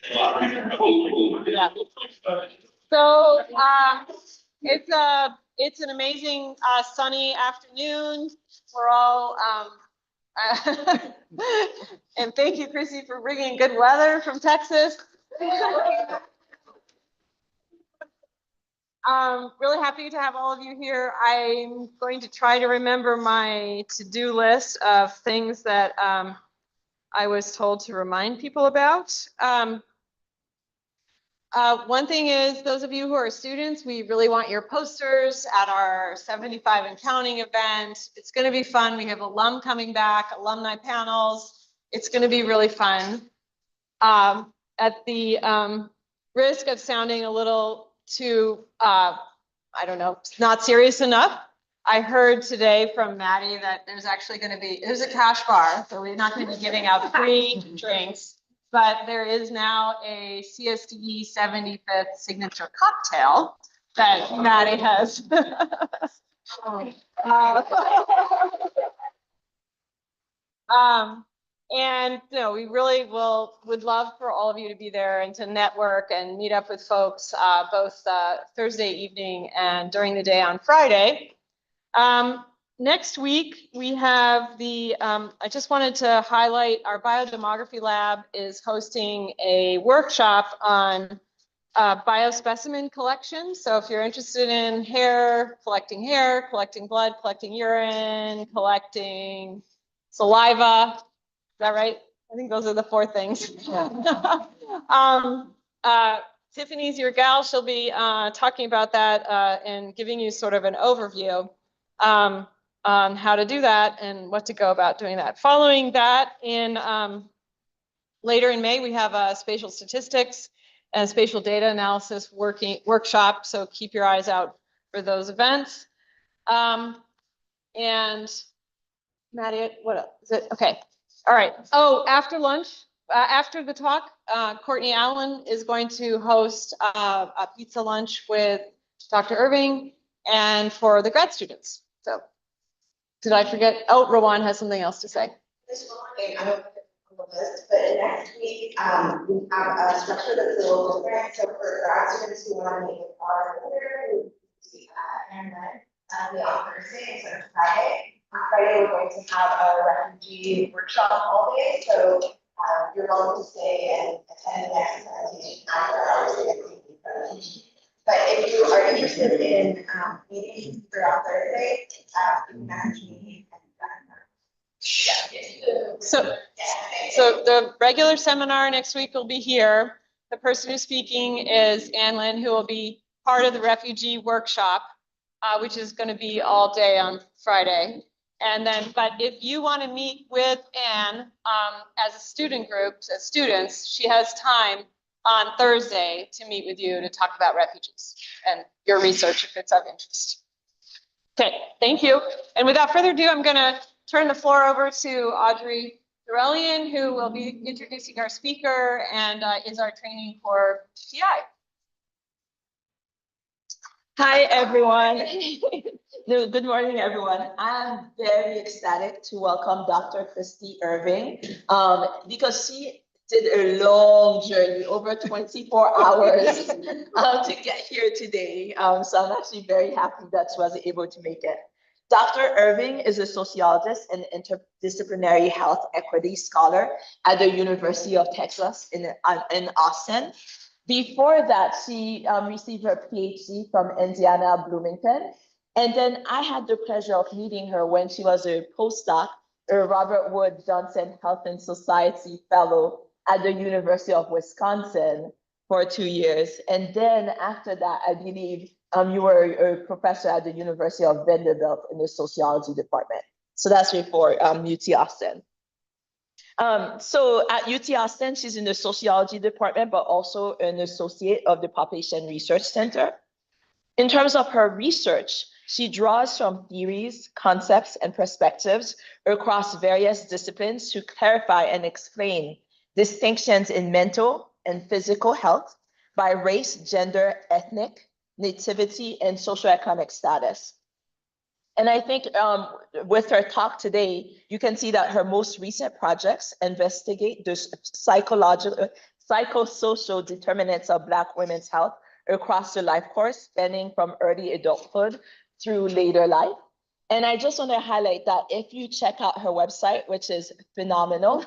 Yeah. So it's an amazing sunny afternoon. We're all and thank you, Chrissy, for bringing good weather from Texas. Really happy to have all of you here. I'm going to try to remember my to-do list of things that I was told to remind people about. One thing is, those of you who are students, we really want your posters at our 75 and counting event. It's going to be fun. We have alum coming back, alumni panels. It's going to be really fun. At the risk of sounding a little too, I don't know, not serious enough, I heard today from Maddie that there's actually going to be, there's a cash bar, so we're not going to be giving out free drinks. But there is now a CSDE 75th signature cocktail that Maddie has. And you know, we really would love for all of you to be there and to network and meet up with folks both Thursday evening and during the day on Friday. Next week, we have the, I just wanted to highlight our biodemography lab is hosting a workshop on biospecimen collection. So if you're interested in hair, collecting blood, collecting urine, collecting saliva, is that right? I think those are the 4 things. Tiffany's your gal. She'll be talking about that and giving you sort of an overview on how to do that and what to go about doing that. Following that, later in May, we have a spatial statistics and spatial data analysis workshop. So keep your eyes out for those events. And Maddie, what is it? Okay. All right. Oh, after lunch, after the talk, Courtney Allen is going to host a pizza lunch with Dr. Irving and for the grad students. So did I forget? Oh, Rowan has something else to say. Just one thing, I don't know if it's on the list, but next week, we have a structure that's a little different. So for grad students who want to meet with our leader, we see that, and then we on Thursday, so Friday. On Friday, we're going to have a refugee workshop all day, so you're welcome to stay and attend the next presentation after hours. But if you are interested in meetings throughout Thursday, you can message me. So the regular seminar next week will be here. The person who's speaking is Ann Lynn, who will be part of the refugee workshop, which is going to be all day on Friday. And then, but if you want to meet with Ann as a student group, as students, she has time on Thursday to meet with you to talk about refugees and your research if it's of interest. Okay, thank you. And without further ado, I'm going to turn the floor over to Audrey Dorelian, who will be introducing our speaker and is our training for TI. Hi, everyone. Good morning, everyone. I'm very ecstatic to welcome Dr. Christy Irving because she did a long journey, over 24 hours to get here today. So I'm actually very happy that she was able to make it. Dr. Irving is a sociologist and interdisciplinary health equity scholar at the University of Texas in Austin. Before that, she received her PhD from Indiana Bloomington. And then I had the pleasure of meeting her when she was a postdoc, a Robert Wood Johnson Health and Society Fellow at the University of Wisconsin for 2 years. And then after that, I believe you were a professor at the University of Vanderbilt in the sociology department. So that's before UT Austin. So at UT Austin, she's in the sociology department, but also an associate of the Population Research Center. In terms of her research, she draws from theories, concepts, and perspectives across various disciplines to clarify and explain distinctions in mental and physical health by race, gender, ethnic, nativity, and socioeconomic status. And I think with her talk today, you can see that her most recent projects investigate the psychosocial determinants of Black women's health across the life course, spanning from early adulthood through later life. And I just want to highlight that if you check out her website, which is phenomenal,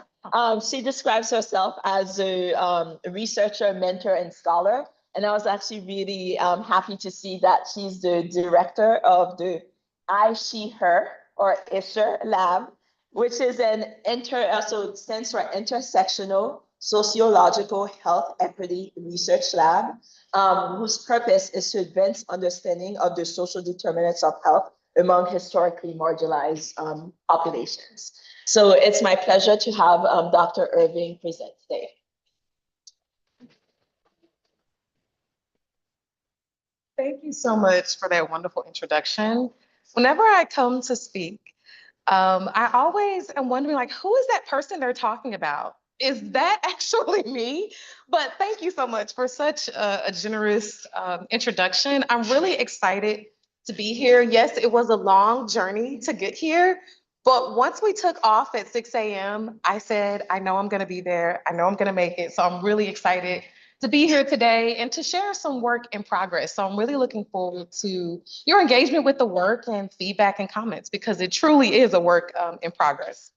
she describes herself as a researcher, mentor, and scholar. And I was actually really happy to see that she's the director of the I, She, Her, or ISHER lab, which is so it stands for Intersectional Sociological Health Equity Research Lab, whose purpose is to advance understanding of the social determinants of health among historically marginalized populations. So it's my pleasure to have Dr. Irving present today. Thank you so much for that wonderful introduction. Whenever I come to speak, I always am wondering, like, who is that person they're talking about? Is that actually me? But thank you so much for such a generous introduction. I'm really excited to be here. Yes, it was a long journey to get here, but once we took off at 6 a.m., I said, I know I'm going to be there. I know I'm going to make it. So I'm really excited to be here today and to share some work in progress. So I'm really looking forward to your engagement with the work and feedback and comments, because it truly is a work in progress.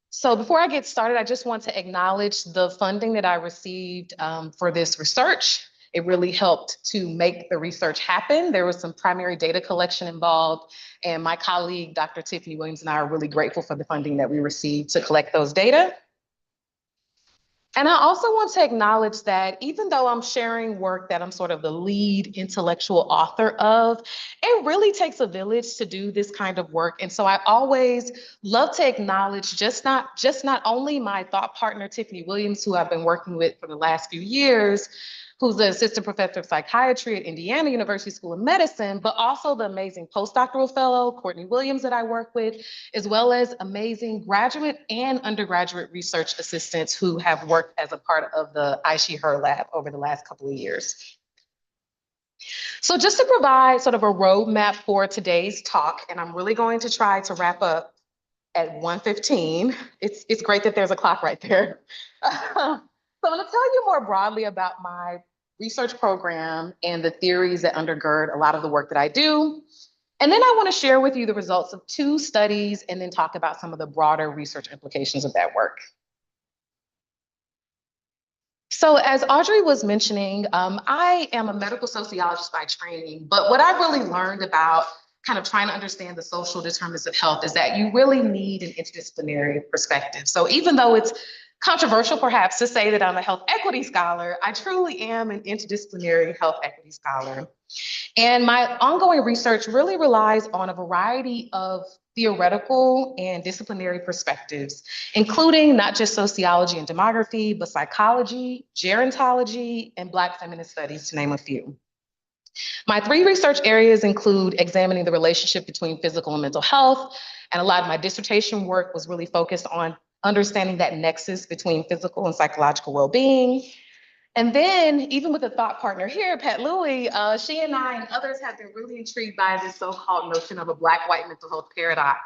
So before I get started, I just want to acknowledge the funding that I received for this research. It really helped to make the research happen. There was some primary data collection involved, and my colleague, Dr. Tiffany Williams, and I are really grateful for the funding that we received to collect those data. And I also want to acknowledge that even though I'm sharing work that I'm sort of the lead intellectual author of, it really takes a village to do this kind of work. And so I always love to acknowledge just not only my thought partner, Tiffany Williams, who I've been working with for the last few years, who's the assistant professor of psychiatry at Indiana University School of Medicine, but also the amazing postdoctoral fellow, Courtney Williams, that I work with, as well as amazing graduate and undergraduate research assistants who have worked as a part of the I, She, Her lab over the last couple of years. So just to provide sort of a roadmap for today's talk, and I'm really going to try to wrap up at 1:15. It's great that there's a clock right there. So I'm going to tell you more broadly about my research program and the theories that undergird a lot of the work that I do. And then I want to share with you the results of 2 studies and then talk about some of the broader research implications of that work. So as Audrey was mentioning, I am a medical sociologist by training, but what I really learned about kind of trying to understand the social determinants of health is that you really need an interdisciplinary perspective. So even though it's controversial perhaps to say that I'm a health equity scholar, I truly am an interdisciplinary health equity scholar. And my ongoing research really relies on a variety of theoretical and disciplinary perspectives, including not just sociology and demography, but psychology, gerontology, and Black feminist studies, to name a few. My 3 research areas include examining the relationship between physical and mental health, and a lot of my dissertation work was really focused on understanding that nexus between physical and psychological well-being. And then, even with a thought partner here, Pat Louie, she and I and others have been really intrigued by this so-called notion of a Black-white mental health paradox.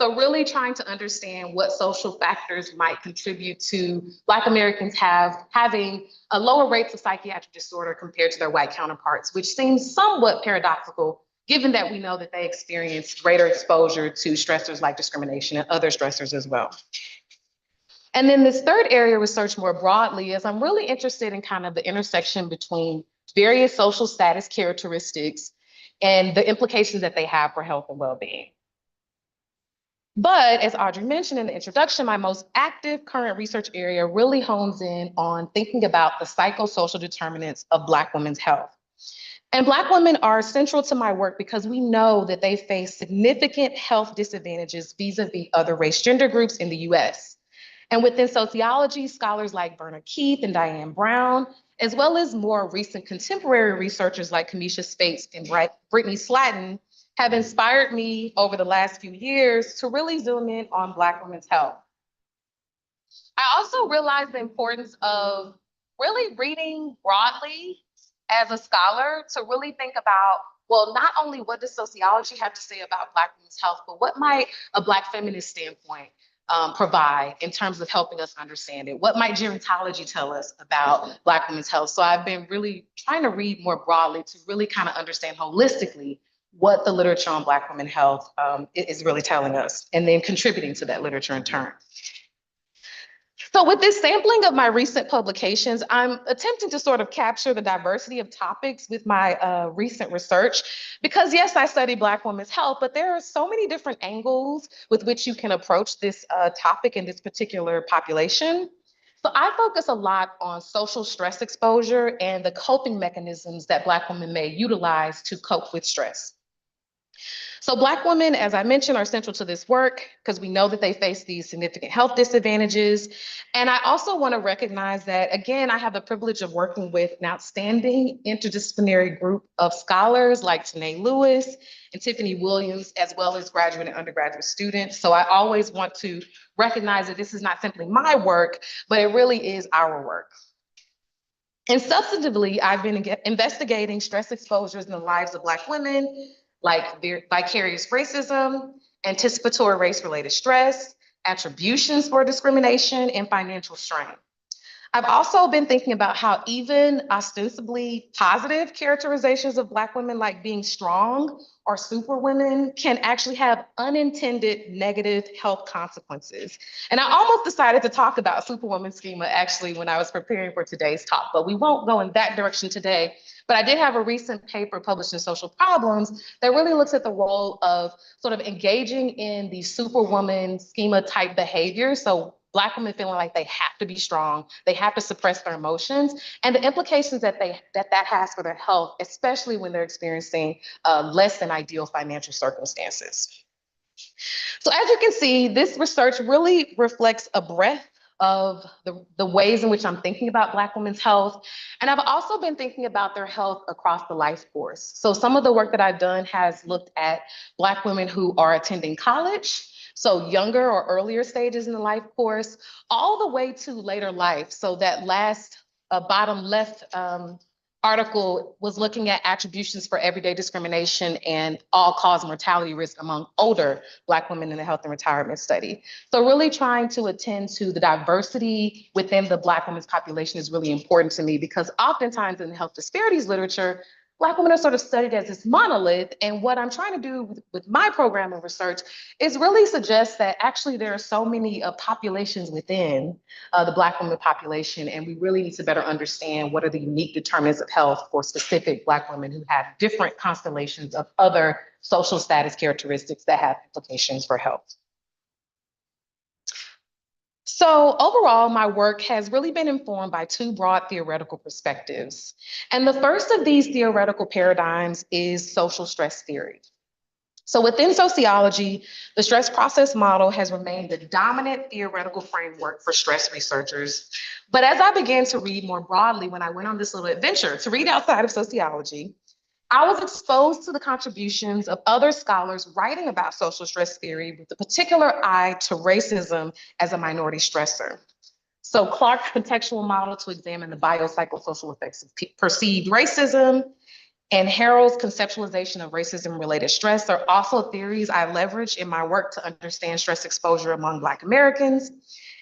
So really trying to understand what social factors might contribute to Black Americans having a lower rates of psychiatric disorder compared to their white counterparts, which seems somewhat paradoxical, given that we know that they experience greater exposure to stressors like discrimination and other stressors as well. And then this third area of research more broadly is I'm really interested in kind of the intersection between various social status characteristics and the implications that they have for health and well-being. But as Audrey mentioned in the introduction, my most active current research area really hones in on thinking about the psychosocial determinants of Black women's health. And Black women are central to my work because we know that they face significant health disadvantages vis-a-vis other race gender groups in the US. And within sociology, scholars like Verna Keith and Diane Brown, as well as more recent contemporary researchers like Kamisha Spates and Brittany Slatton, have inspired me over the last few years to really zoom in on Black women's health. I also realized the importance of really reading broadly as a scholar to really think about, well, not only what does sociology have to say about Black women's health, but what might a Black feminist standpoint provide in terms of helping us understand it? What might gerontology tell us about Black women's health? So I've been really trying to read more broadly to really kind of understand holistically what the literature on Black women health is really telling us, and then contributing to that literature in turn. So with this sampling of my recent publications, I'm attempting to sort of capture the diversity of topics with my recent research, because yes, I study Black women's health, but there are so many different angles with which you can approach this topic in this particular population. So I focus a lot on social stress exposure and the coping mechanisms that Black women may utilize to cope with stress. So Black women, as I mentioned, are central to this work because we know that they face these significant health disadvantages. And I also want to recognize that, again, I have the privilege of working with an outstanding interdisciplinary group of scholars like Tanae Lewis and Tiffany Williams, as well as graduate and undergraduate students. So I always want to recognize that this is not simply my work, but it really is our work. And substantively, I've been investigating stress exposures in the lives of Black women, like vicarious racism, anticipatory race-related stress, attributions for discrimination, and financial strain. I've also been thinking about how even ostensibly positive characterizations of Black women, like being strong or superwomen, can actually have unintended negative health consequences. And I almost decided to talk about superwoman schema actually when I was preparing for today's talk, but we won't go in that direction today. But I did have a recent paper published in Social Problems that really looks at the role of sort of engaging in the superwoman schema type behavior. So Black women feeling like they have to be strong, they have to suppress their emotions, and the implications that that has for their health, especially when they're experiencing less than ideal financial circumstances. So as you can see, this research really reflects a breadth of the ways in which I'm thinking about Black women's health. And I've also been thinking about their health across the life course. So some of the work that I've done has looked at Black women who are attending college, so younger or earlier stages in the life course, all the way to later life. So that last bottom left article was looking at attributions for everyday discrimination and all-cause mortality risk among older Black women in the health and retirement study. So really trying to attend to the diversity within the Black women's population is really important to me, because oftentimes in the health disparities literature, Black women are sort of studied as this monolith. And what I'm trying to do with my program of research is really suggest that actually there are so many populations within the Black women population, and we really need to better understand what are the unique determinants of health for specific Black women who have different constellations of other social status characteristics that have implications for health. So overall, my work has really been informed by two broad theoretical perspectives. And the first of these theoretical paradigms is social stress theory. So within sociology, the stress process model has remained the dominant theoretical framework for stress researchers. But as I began to read more broadly, when I went on this little adventure to read outside of sociology, I was exposed to the contributions of other scholars writing about social stress theory with a particular eye to racism as a minority stressor. So Clark's contextual model to examine the biopsychosocial effects of perceived racism, and Harold's conceptualization of racism-related stress are also theories I leverage in my work to understand stress exposure among Black Americans.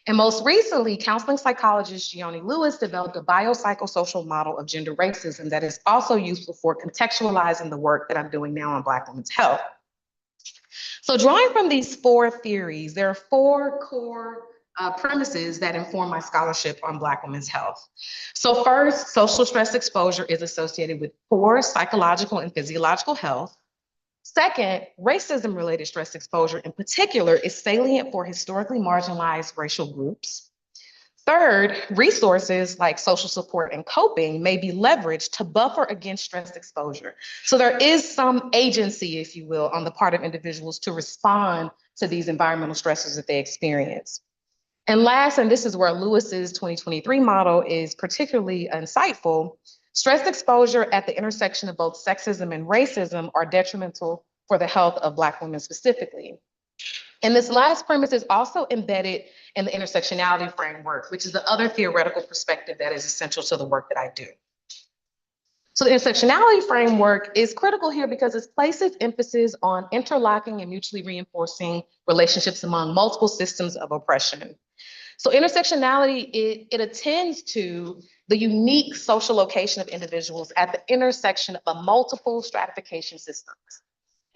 And most recently, counseling psychologist Gioni Lewis developed a biopsychosocial model of gender racism that is also useful for contextualizing the work that I'm doing now on Black women's health. So drawing from these four theories, there are four core premises that inform my scholarship on Black women's health. So first, social stress exposure is associated with poor psychological and physiological health. Second, racism-related stress exposure in particular is salient for historically marginalized racial groups. Third, resources like social support and coping may be leveraged to buffer against stress exposure. So there is some agency, if you will, on the part of individuals to respond to these environmental stressors that they experience. And last, and this is where Lewis's 2023 model is particularly insightful, stress exposure at the intersection of both sexism and racism are detrimental for the health of Black women specifically. And this last premise is also embedded in the intersectionality framework, which is the other theoretical perspective that is essential to the work that I do. So the intersectionality framework is critical here because it places emphasis on interlocking and mutually reinforcing relationships among multiple systems of oppression. So intersectionality, it attends to the unique social location of individuals at the intersection of a multiple stratification systems.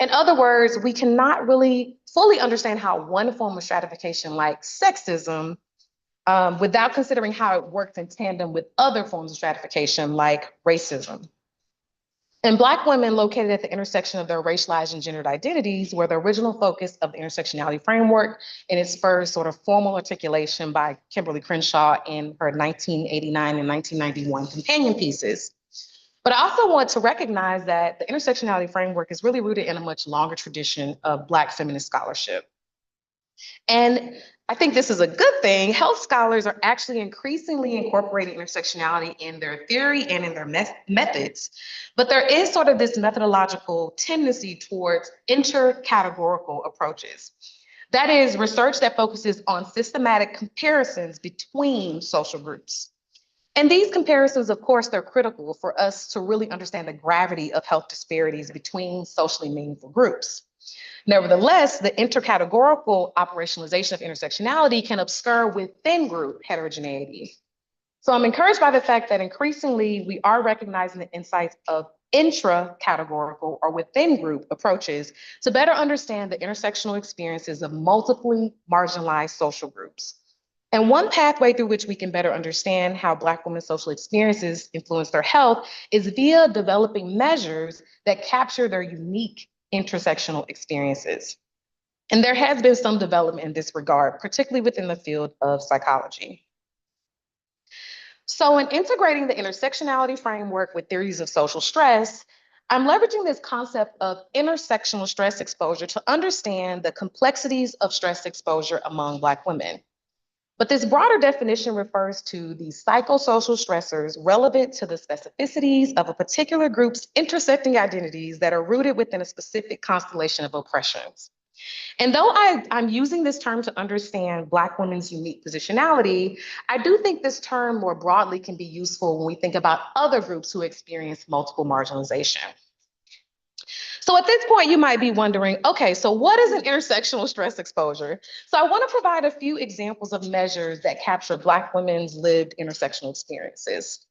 In other words, we cannot really fully understand how one form of stratification like sexism without considering how it works in tandem with other forms of stratification like racism. And Black women located at the intersection of their racialized and gendered identities were the original focus of the intersectionality framework in its first sort of formal articulation by Kimberly Crenshaw in her 1989 and 1991 companion pieces. But I also want to recognize that the intersectionality framework is really rooted in a much longer tradition of Black feminist scholarship. And I think this is a good thing. Health scholars are actually increasingly incorporating intersectionality in their theory and in their methods. But there is sort of this methodological tendency towards intercategorical approaches. That is research that focuses on systematic comparisons between social groups. And these comparisons, of course, they're critical for us to really understand the gravity of health disparities between socially meaningful groups. Nevertheless, the intercategorical operationalization of intersectionality can obscure within group heterogeneity. So I'm encouraged by the fact that increasingly we are recognizing the insights of intra-categorical or within group approaches to better understand the intersectional experiences of multiply marginalized social groups. And one pathway through which we can better understand how Black women's social experiences influence their health is via developing measures that capture their unique intersectional experiences. And there has been some development in this regard, particularly within the field of psychology. So in integrating the intersectionality framework with theories of social stress, I'm leveraging this concept of intersectional stress exposure to understand the complexities of stress exposure among Black women. But this broader definition refers to the psychosocial stressors relevant to the specificities of a particular group's intersecting identities that are rooted within a specific constellation of oppressions. And though I'm using this term to understand Black women's unique positionality, I do think this term more broadly can be useful when we think about other groups who experience multiple marginalization. So at this point, you might be wondering, okay, so what is an intersectional stress exposure? So I want to provide a few examples of measures that capture Black women's lived intersectional experiences.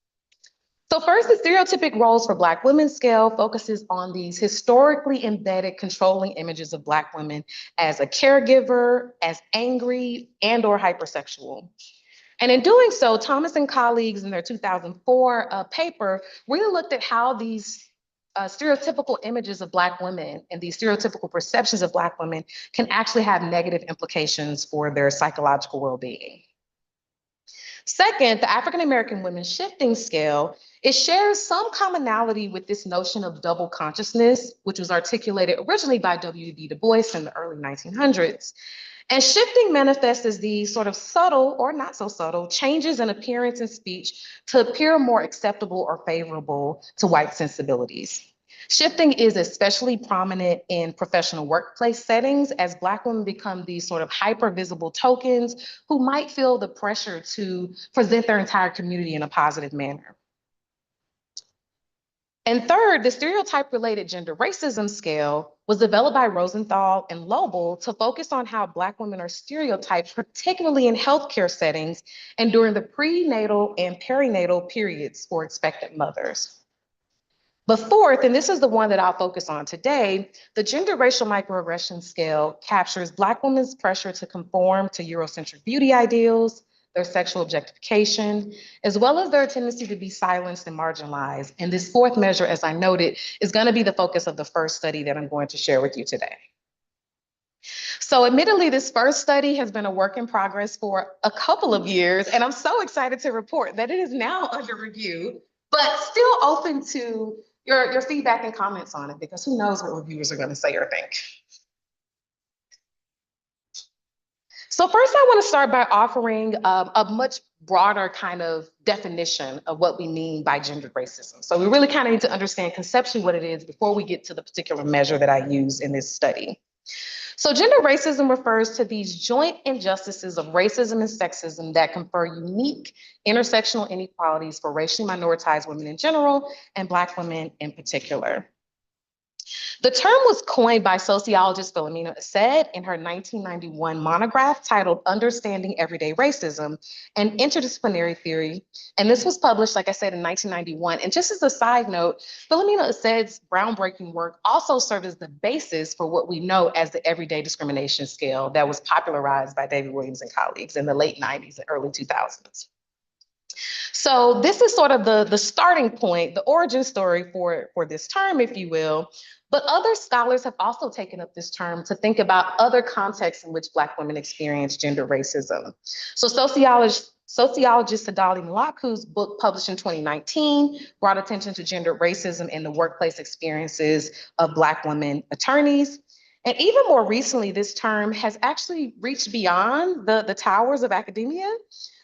So first, the stereotypic roles for Black women scale focuses on these historically embedded controlling images of Black women as a caregiver, as angry, and/or hypersexual. And in doing so, Thomas and colleagues in their 2004 paper really looked at how these stereotypical images of Black women and these stereotypical perceptions of Black women can actually have negative implications for their psychological well-being. Second, the African American Women's Shifting Scale, it shares some commonality with this notion of double consciousness, which was articulated originally by W.B. Du Bois in the early 1900s. And shifting manifests as these sort of subtle or not so subtle changes in appearance and speech to appear more acceptable or favorable to white sensibilities. Shifting is especially prominent in professional workplace settings as Black women become these sort of hyper-visible tokens who might feel the pressure to present their entire community in a positive manner. And third, the stereotype-related gender racism scale was developed by Rosenthal and Lobel to focus on how Black women are stereotyped, particularly in healthcare settings and during the prenatal and perinatal periods for expectant mothers. But fourth, and this is the one that I'll focus on today, the gender racial microaggression scale captures Black women's pressure to conform to Eurocentric beauty ideals, their sexual objectification, as well as their tendency to be silenced and marginalized. And this fourth measure, as I noted, is going to be the focus of the first study that I'm going to share with you today. So admittedly, this first study has been a work in progress for a couple of years, and I'm so excited to report that it is now under review, but still open to your feedback and comments on it, because who knows what reviewers are going to say or think. So first, I want to start by offering a much broader kind of definition of what we mean by gendered racism. So we really kind of need to understand conceptually what it is before we get to the particular measure that I use in this study. So gender racism refers to these joint injustices of racism and sexism that confer unique intersectional inequalities for racially minoritized women in general and Black women in particular. The term was coined by sociologist Philomena Assed in her 1991 monograph titled Understanding Everyday Racism and Interdisciplinary Theory. And this was published, like I said, in 1991. And just as a side note, Philomena Assed's groundbreaking work also served as the basis for what we know as the Everyday Discrimination Scale that was popularized by David Williams and colleagues in the late 90s and early 2000s. So this is sort of the starting point, the origin story for this term, if you will. But other scholars have also taken up this term to think about other contexts in which Black women experience gender racism. So sociologist Sadali Malaku's book published in 2019 brought attention to gender racism in the workplace experiences of Black women attorneys. And even more recently, this term has actually reached beyond the towers of academia.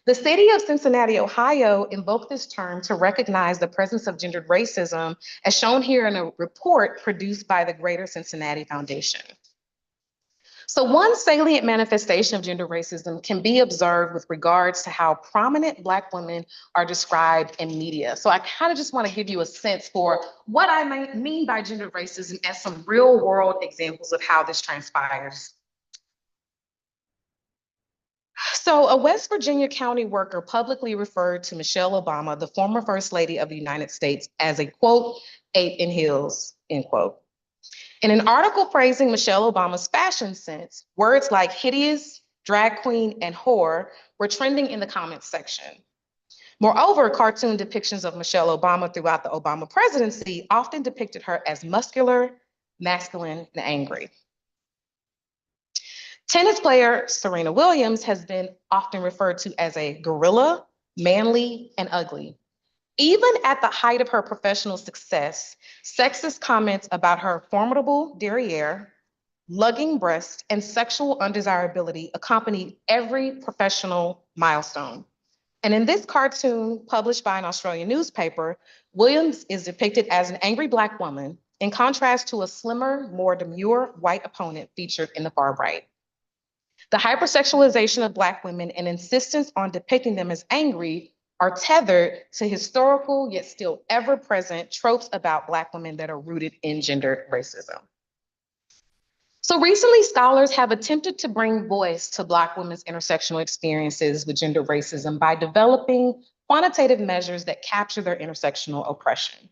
The city of Cincinnati, Ohio, invoked this term to recognize the presence of gendered racism, as shown here in a report produced by the Greater Cincinnati Foundation. So one salient manifestation of gender racism can be observed with regards to how prominent Black women are described in media. So I kind of just want to give you a sense for what I mean by gender racism and some real world examples of how this transpires. So a West Virginia county worker publicly referred to Michelle Obama, the former First Lady of the United States, as a, quote, ape in heels, end quote. In an article praising Michelle Obama's fashion sense, words like hideous, drag queen, and whore were trending in the comments section. Moreover, cartoon depictions of Michelle Obama throughout the Obama presidency often depicted her as muscular, masculine, and angry. Tennis player Serena Williams has been often referred to as a gorilla, manly, and ugly. Even at the height of her professional success, sexist comments about her formidable derriere, lugging breast, and sexual undesirability accompanied every professional milestone. And in this cartoon published by an Australian newspaper, Williams is depicted as an angry Black woman in contrast to a slimmer, more demure white opponent featured in the far right. The hypersexualization of Black women and insistence on depicting them as angry are tethered to historical yet still ever present tropes about Black women that are rooted in gendered racism. So recently, scholars have attempted to bring voice to Black women's intersectional experiences with gender racism by developing quantitative measures that capture their intersectional oppression.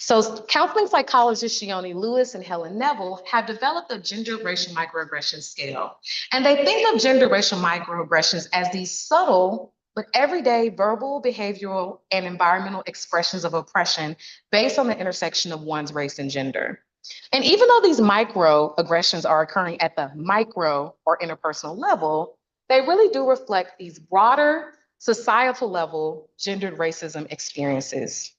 So counseling psychologists Shioni Lewis and Helen Neville have developed a gender racial microaggression scale. And they think of gender racial microaggressions as these subtle but everyday verbal, behavioral, and environmental expressions of oppression based on the intersection of one's race and gender. And even though these microaggressions are occurring at the micro or interpersonal level, they really do reflect these broader societal level gendered racism experiences.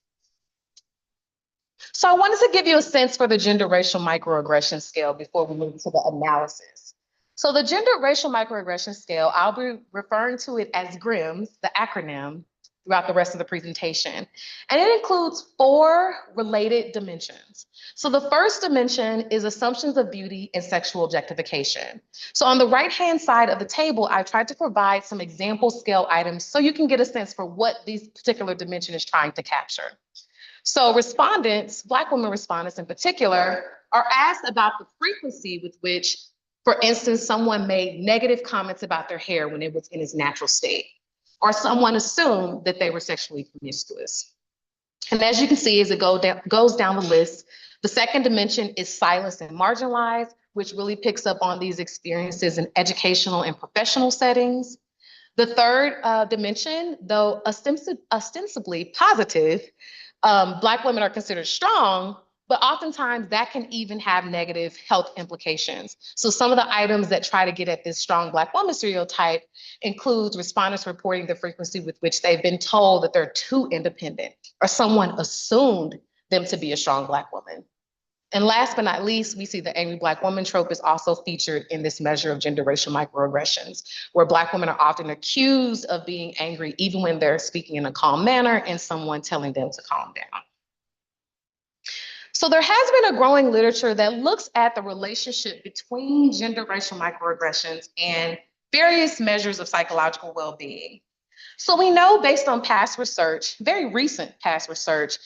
So I wanted to give you a sense for the gender racial microaggression scale before we move to the analysis. So the gender racial microaggression scale, I'll be referring to it as GRIMS, the acronym, throughout the rest of the presentation. And it includes 4 related dimensions. So the first dimension is assumptions of beauty and sexual objectification. So on the right-hand side of the table, I tried to provide some example scale items so you can get a sense for what this particular dimension is trying to capture. So respondents, Black women respondents in particular, are asked about the frequency with which, for instance, someone made negative comments about their hair when it was in its natural state, or someone assumed that they were sexually promiscuous. And as you can see, as it goes down the list, the second dimension is silenced and marginalized, which really picks up on these experiences in educational and professional settings. The third dimension, though ostensibly positive, Black women are considered strong, but oftentimes that can even have negative health implications. So some of the items that try to get at this strong Black woman stereotype includes respondents reporting the frequency with which they've been told that they're too independent, or someone assumed them to be a strong Black woman. And last but not least, we see the angry Black woman trope is also featured in this measure of gender racial microaggressions, where Black women are often accused of being angry even when they're speaking in a calm manner and someone telling them to calm down. So there has been a growing literature that looks at the relationship between gender racial microaggressions and various measures of psychological well-being. So we know based on past research, very recent past research,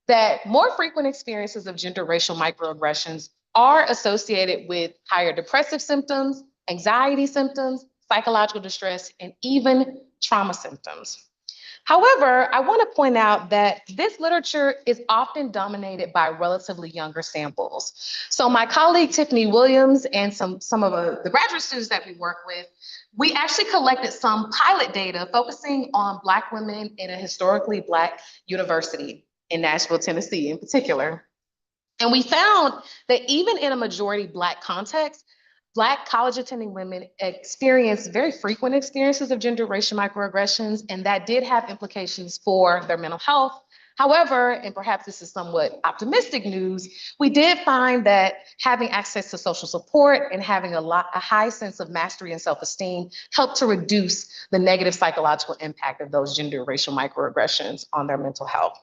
that more frequent experiences of gender racial microaggressions are associated with higher depressive symptoms, anxiety symptoms, psychological distress, and even trauma symptoms. However, I want to point out that this literature is often dominated by relatively younger samples. So my colleague Tiffany Williams and some of the graduate students that we work with, we actually collected some pilot data focusing on Black women in a historically Black university in Nashville, Tennessee in particular. And we found that even in a majority Black context, Black college attending women experience very frequent experiences of gender racial microaggressions, and that did have implications for their mental health. However, and perhaps this is somewhat optimistic news, we did find that having access to social support and having a high sense of mastery and self-esteem helped to reduce the negative psychological impact of those gender racial microaggressions on their mental health.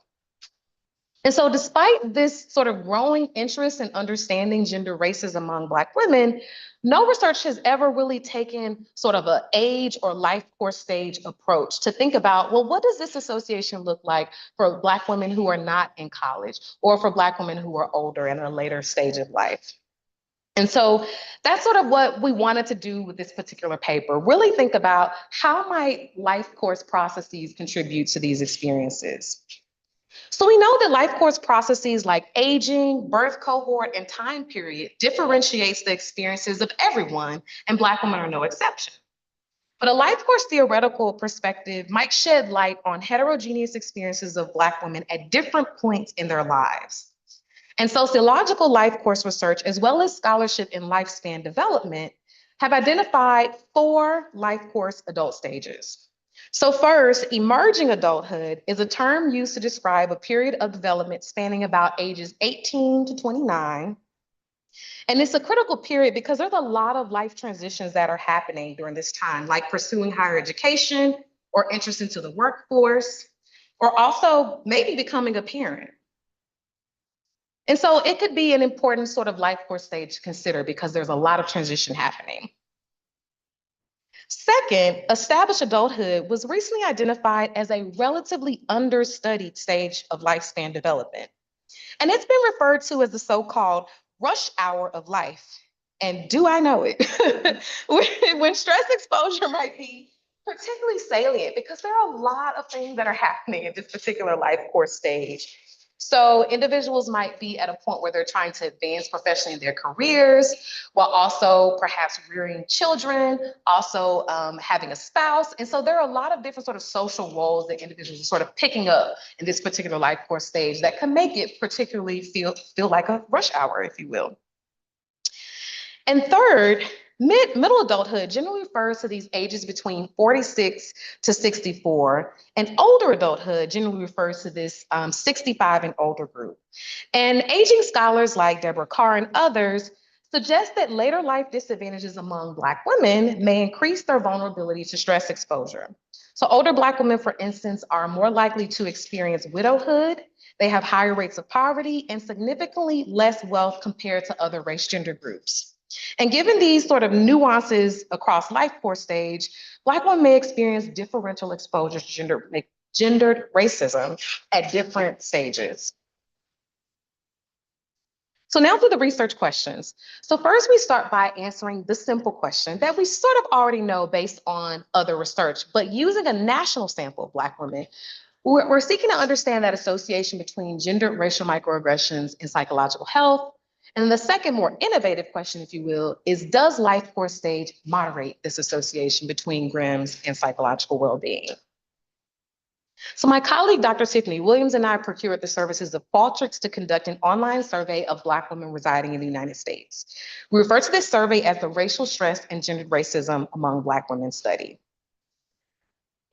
And so despite this sort of growing interest in understanding gender races among Black women, no research has ever really taken sort of an age or life course stage approach to think about, well, what does this association look like for Black women who are not in college or for Black women who are older in a later stage of life? And so that's sort of what we wanted to do with this particular paper, really think about how might life course processes contribute to these experiences. So we know that life course processes like aging, birth cohort, and time period differentiates the experiences of everyone, and Black women are no exception. But a life course theoretical perspective might shed light on heterogeneous experiences of Black women at different points in their lives. And sociological life course research, as well as scholarship in lifespan development, have identified 4 life course adult stages. So first, emerging adulthood is a term used to describe a period of development spanning about ages 18 to 29. And it's a critical period because there's a lot of life transitions that are happening during this time, like pursuing higher education or interest into the workforce, or also maybe becoming a parent. And so it could be an important sort of life course stage to consider because there's a lot of transition happening. Second, established adulthood was recently identified as a relatively understudied stage of lifespan development. And it's been referred to as the so-called rush hour of life. And do I know it? When stress exposure might be particularly salient because there are a lot of things that are happening at this particular life course stage. So individuals might be at a point where they're trying to advance professionally in their careers, while also perhaps rearing children, also having a spouse. And so there are a lot of different sort of social roles that individuals are sort of picking up in this particular life course stage that can make it particularly feel like a rush hour, if you will. And third, middle adulthood generally refers to these ages between 46 to 64, and older adulthood generally refers to this 65 and older group. And aging scholars like Deborah Carr and others suggest that later life disadvantages among Black women may increase their vulnerability to stress exposure. So older Black women, for instance, are more likely to experience widowhood. They have higher rates of poverty and significantly less wealth compared to other race gender groups. And given these sort of nuances across life course stage, Black women may experience differential exposure to gendered racism at different stages. So now to the research questions. So first we start by answering the simple question that we sort of already know based on other research, but using a national sample of Black women, we're seeking to understand that association between gendered racial microaggressions and psychological health. And the second, more innovative question, if you will, is does life course stage moderate this association between GRIMS and psychological well-being? So my colleague, Dr. Tiffany Williams, and I procured the services of Qualtrics to conduct an online survey of Black women residing in the United States. We refer to this survey as the Racial Stress and Gendered Racism Among Black Women Study.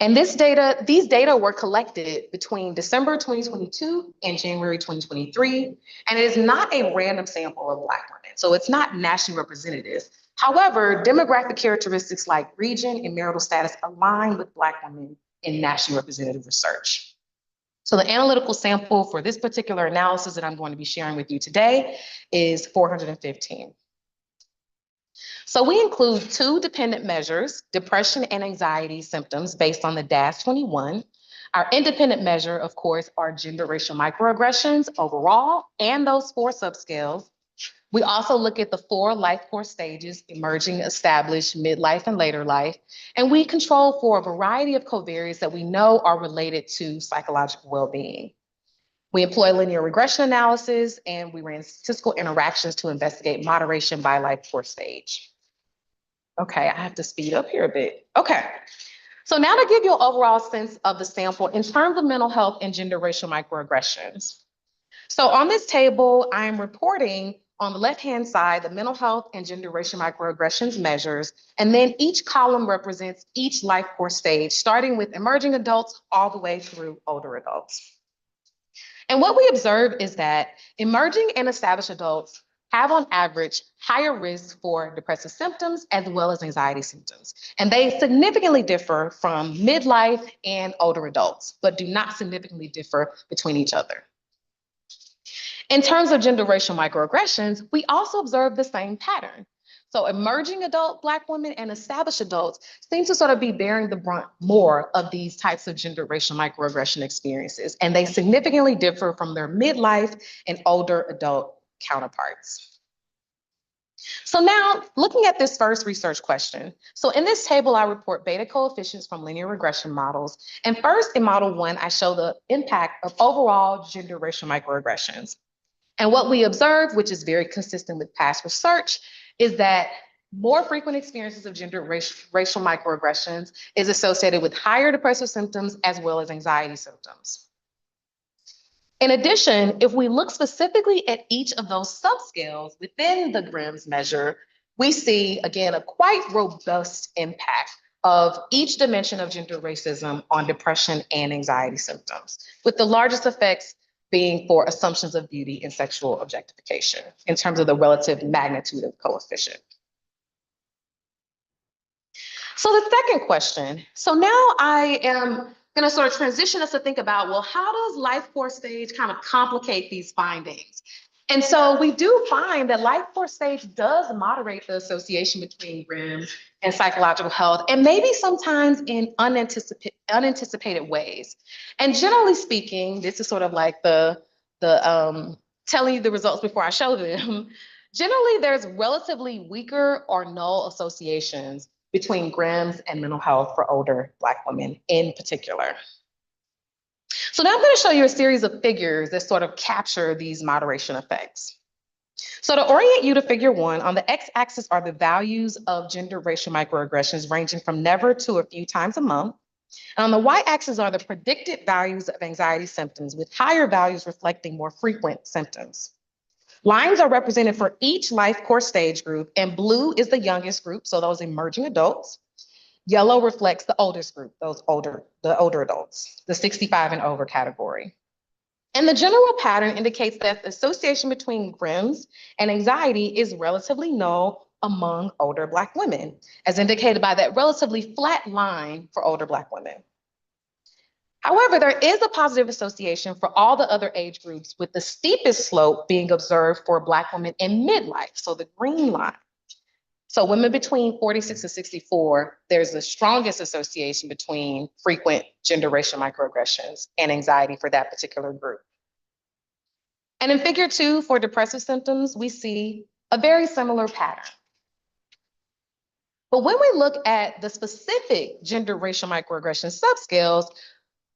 And these data were collected between December 2022 and January 2023, and it is not a random sample of Black women, so it's not nationally representative. However, demographic characteristics like region and marital status align with Black women in nationally representative research. So the analytical sample for this particular analysis that I'm going to be sharing with you today is 415. So we include two dependent measures, depression and anxiety symptoms based on the DAS-21. Our independent measure, of course, are gender racial microaggressions overall and those 4 subscales. We also look at the 4 life course stages, emerging, established, midlife, and later life. And we control for a variety of covariates that we know are related to psychological well-being. We employ linear regression analysis, and we ran statistical interactions to investigate moderation by life course stage. Okay, I have to speed up here a bit. Okay, so now to give you an overall sense of the sample in terms of mental health and gender racial microaggressions. So on this table, I'm reporting on the left-hand side, the mental health and gender racial microaggressions measures, and then each column represents each life course stage, starting with emerging adults all the way through older adults. And what we observe is that emerging and established adults have on average higher risk for depressive symptoms as well as anxiety symptoms. And they significantly differ from midlife and older adults, but do not significantly differ between each other. In terms of gender racial microaggressions, we also observe the same pattern. So emerging adult Black women and established adults seem to sort of be bearing the brunt more of these types of gender racial microaggression experiences, and they significantly differ from their midlife and older adult counterparts. So now, looking at this first research question. So in this table, I report beta coefficients from linear regression models. And first, in model 1, I show the impact of overall gender racial microaggressions. And what we observe, which is very consistent with past research, is that more frequent experiences of gender racial microaggressions is associated with higher depressive symptoms as well as anxiety symptoms. In addition, if we look specifically at each of those subscales within the Grimm's measure, we see, again, a quite robust impact of each dimension of gender racism on depression and anxiety symptoms, with the largest effects being for assumptions of beauty and sexual objectification in terms of the relative magnitude of coefficient. So the second question, so now I am going to sort of transition us to think about, well, how does life course stage kind of complicate these findings? And so we do find that life course stage does moderate the association between Grimm and psychological health, and maybe sometimes in unanticipated ways. And generally speaking, this is sort of like the telling you the results before I show them. Generally, there's relatively weaker or null associations between Grimm's and mental health for older Black women in particular. So now I'm going to show you a series of figures that sort of capture these moderation effects. So to orient you to figure 1, on the x-axis are the values of gender racial microaggressions ranging from never to a few times a month. And on the y-axis are the predicted values of anxiety symptoms, with higher values reflecting more frequent symptoms. Lines are represented for each life course stage group, and blue is the youngest group, so those emerging adults. Yellow reflects the oldest group, the older adults, the 65 and over category. And the general pattern indicates that the association between Grimm's and anxiety is relatively null among older Black women, as indicated by that relatively flat line for older Black women. However, there is a positive association for all the other age groups, with the steepest slope being observed for Black women in midlife, so the green line. So women between 46 and 64, there's the strongest association between frequent gender racial microaggressions and anxiety for that particular group. And in figure 2, for depressive symptoms, we see a very similar pattern. But when we look at the specific gender racial microaggression subscales,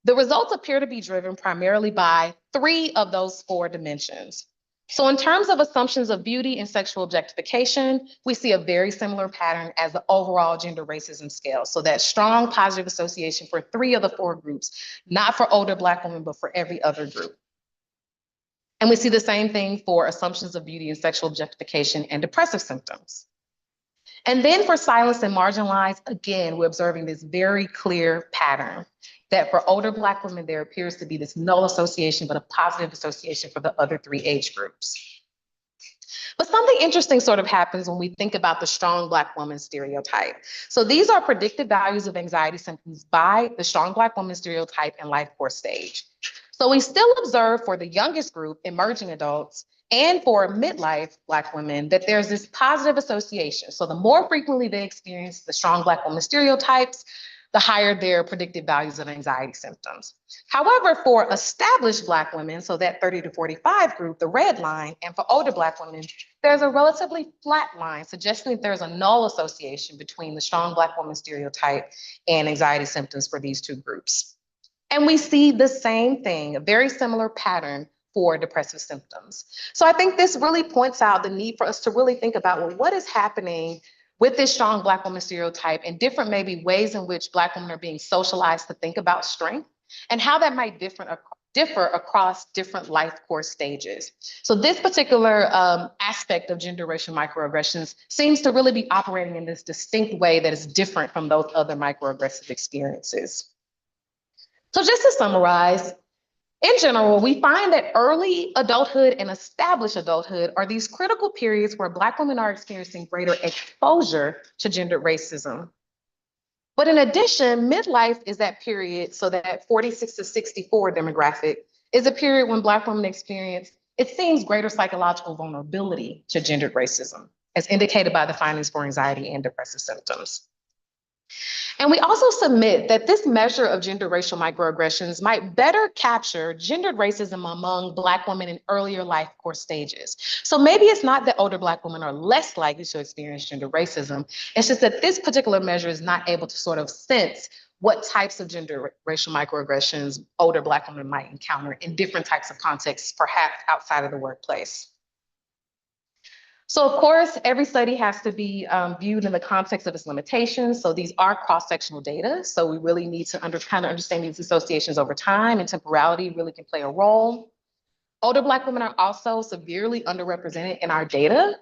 the results appear to be driven primarily by 3 of those 4 dimensions. So in terms of assumptions of beauty and sexual objectification, we see a very similar pattern as the overall gender racism scale. So that strong positive association for 3 of the 4 groups, not for older Black women, but for every other group. And we see the same thing for assumptions of beauty and sexual objectification and depressive symptoms. And then for silenced and marginalized, again, we're observing this very clear pattern that for older Black women, there appears to be this null association, but a positive association for the other 3 age groups. But something interesting sort of happens when we think about the strong Black woman stereotype. So these are predicted values of anxiety symptoms by the strong Black woman stereotype and life course stage. So So we still observe for the youngest group, emerging adults, and for midlife Black women, that there's this positive association. So the more frequently they experience the strong Black woman stereotypes, the higher their predicted values of anxiety symptoms. However, for established Black women, so that 30 to 45 group, the red line, and for older Black women, there's a relatively flat line suggesting that there's a null association between the strong Black woman stereotype and anxiety symptoms for these two groups. And we see the same thing, a very similar pattern for depressive symptoms. So I think this really points out the need for us to really think about, well, what is happening with this strong Black woman stereotype and different maybe ways in which Black women are being socialized to think about strength and how that might differ across different life course stages. So this particular aspect of gender racial microaggressions seems to really be operating in this distinct way that is different from those other microaggressive experiences. So just to summarize, in general, we find that early adulthood and established adulthood are these critical periods where Black women are experiencing greater exposure to gendered racism. But in addition, midlife is that period, so that 46 to 64 demographic is a period when Black women experience, it seems, greater psychological vulnerability to gendered racism, as indicated by the findings for anxiety and depressive symptoms. And we also submit that this measure of gender racial microaggressions might better capture gendered racism among Black women in earlier life course stages. So maybe it's not that older Black women are less likely to experience gender racism. It's just that this particular measure is not able to sort of sense what types of gender racial microaggressions older Black women might encounter in different types of contexts, perhaps outside of the workplace. So of course, every study has to be viewed in the context of its limitations. So these are cross-sectional data. So we really need to kind of understand these associations over time, and temporality really can play a role. Older Black women are also severely underrepresented in our data.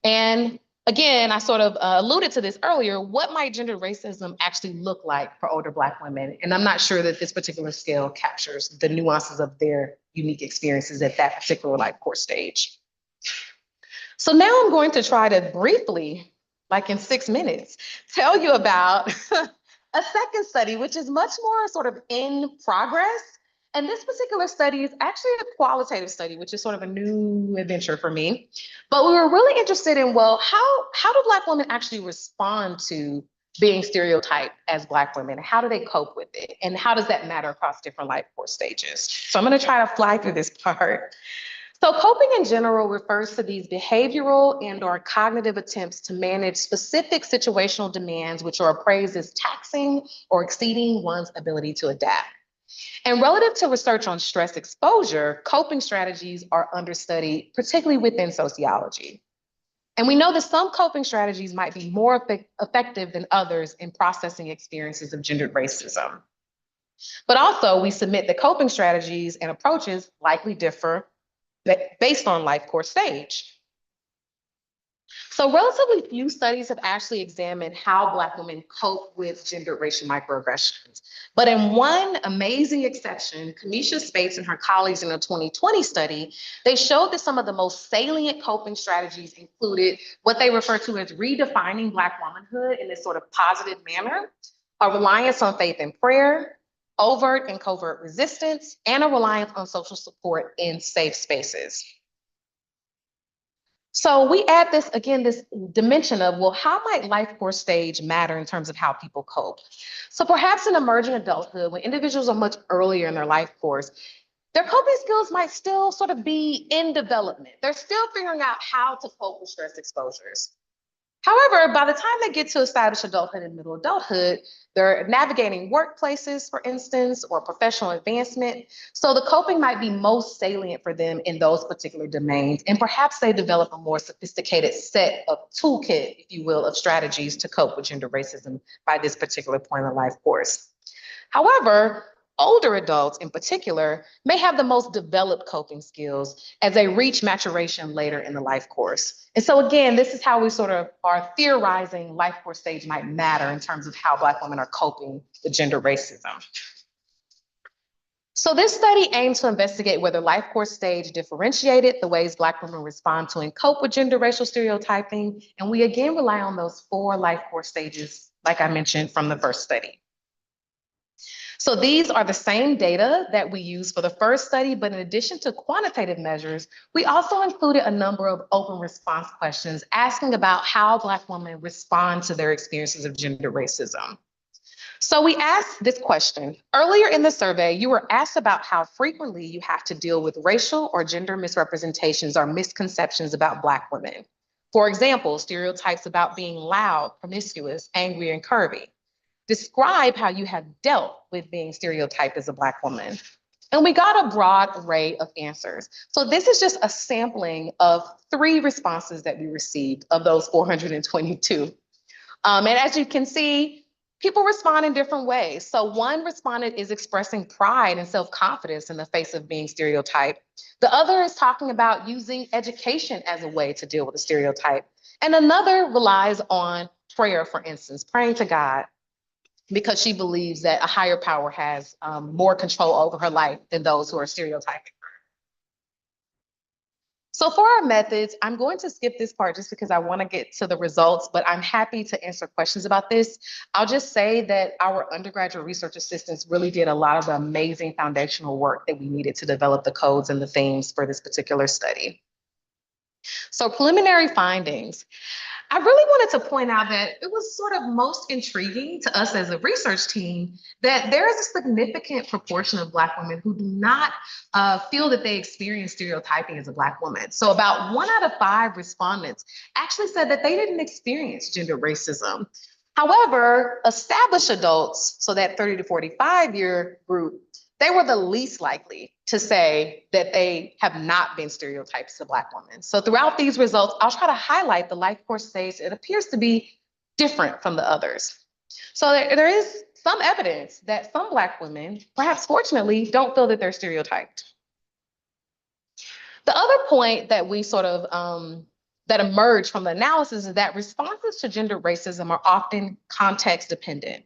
And again, I sort of alluded to this earlier, what might gendered racism actually look like for older Black women? And I'm not sure that this particular scale captures the nuances of their unique experiences at that particular life course stage. So now I'm going to try to briefly, like in 6 minutes, tell you about a second study, which is much more sort of in progress. And this particular study is actually a qualitative study, which is sort of a new adventure for me. But we were really interested in, well, how do Black women actually respond to being stereotyped as Black women? How do they cope with it? And how does that matter across different life course stages? So I'm going to try to fly through this part. So coping in general refers to these behavioral and/or cognitive attempts to manage specific situational demands which are appraised as taxing or exceeding one's ability to adapt. And relative to research on stress exposure, coping strategies are understudied, particularly within sociology. And we know that some coping strategies might be more effective than others in processing experiences of gendered racism. But also, we submit that coping strategies and approaches likely differ based on life course stage. So relatively few studies have actually examined how Black women cope with gendered racial microaggressions. But in one amazing exception, Kamisha Spates and her colleagues in a 2020 study, they showed that some of the most salient coping strategies included what they refer to as redefining Black womanhood in this sort of positive manner, a reliance on faith and prayer, overt and covert resistance, and a reliance on social support in safe spaces. So we add this, again, this dimension of, well, how might life course stage matter in terms of how people cope? So perhaps in emerging adulthood, when individuals are much earlier in their life course, their coping skills might still sort of be in development. They're still figuring out how to cope with stress exposures. However, by the time they get to established adulthood and middle adulthood, they're navigating workplaces, for instance, or professional advancement. So the coping might be most salient for them in those particular domains. And perhaps they develop a more sophisticated set of toolkit, if you will, of strategies to cope with gender racism by this particular point in the life course. However, older adults in particular may have the most developed coping skills as they reach maturation later in the life course. And so again, this is how we sort of are theorizing life course stage might matter in terms of how Black women are coping with gender racism. So this study aimed to investigate whether life course stage differentiated the ways Black women respond to and cope with gender racial stereotyping. And we again rely on those 4 life course stages, like I mentioned from the first study. So these are the same data that we used for the first study, but in addition to quantitative measures, we also included a number of open response questions asking about how Black women respond to their experiences of gender racism. So we asked this question. Earlier in the survey, you were asked about how frequently you have to deal with racial or gender misrepresentations or misconceptions about Black women. For example, stereotypes about being loud, promiscuous, angry, and curvy. Describe how you have dealt with being stereotyped as a Black woman. And we got a broad array of answers. So this is just a sampling of 3 responses that we received of those 422. And as you can see, people respond in different ways. So one respondent is expressing pride and self-confidence in the face of being stereotyped. The other is talking about using education as a way to deal with a stereotype. And another relies on prayer, for instance, praying to God, because she believes that a higher power has more control over her life than those who are stereotyping. So for our methods, I'm going to skip this part just because I want to get to the results, but I'm happy to answer questions about this. I'll just say that our undergraduate research assistants really did a lot of the amazing foundational work that we needed to develop the codes and the themes for this particular study. So preliminary findings. I really wanted to point out that it was sort of most intriguing to us as a research team that there is a significant proportion of Black women who do not feel that they experience stereotyping as a Black woman. So about 1 out of 5 respondents actually said that they didn't experience gender racism. However, established adults, so that 30 to 45-year group, they were the least likely to say that they have not been stereotyped as a Black woman. So throughout these results, I'll try to highlight the life course stage that appears to be different from the others. So there is some evidence that some Black women, perhaps fortunately, don't feel that they're stereotyped. The other point that we sort of that emerged from the analysis is that responses to gender racism are often context dependent.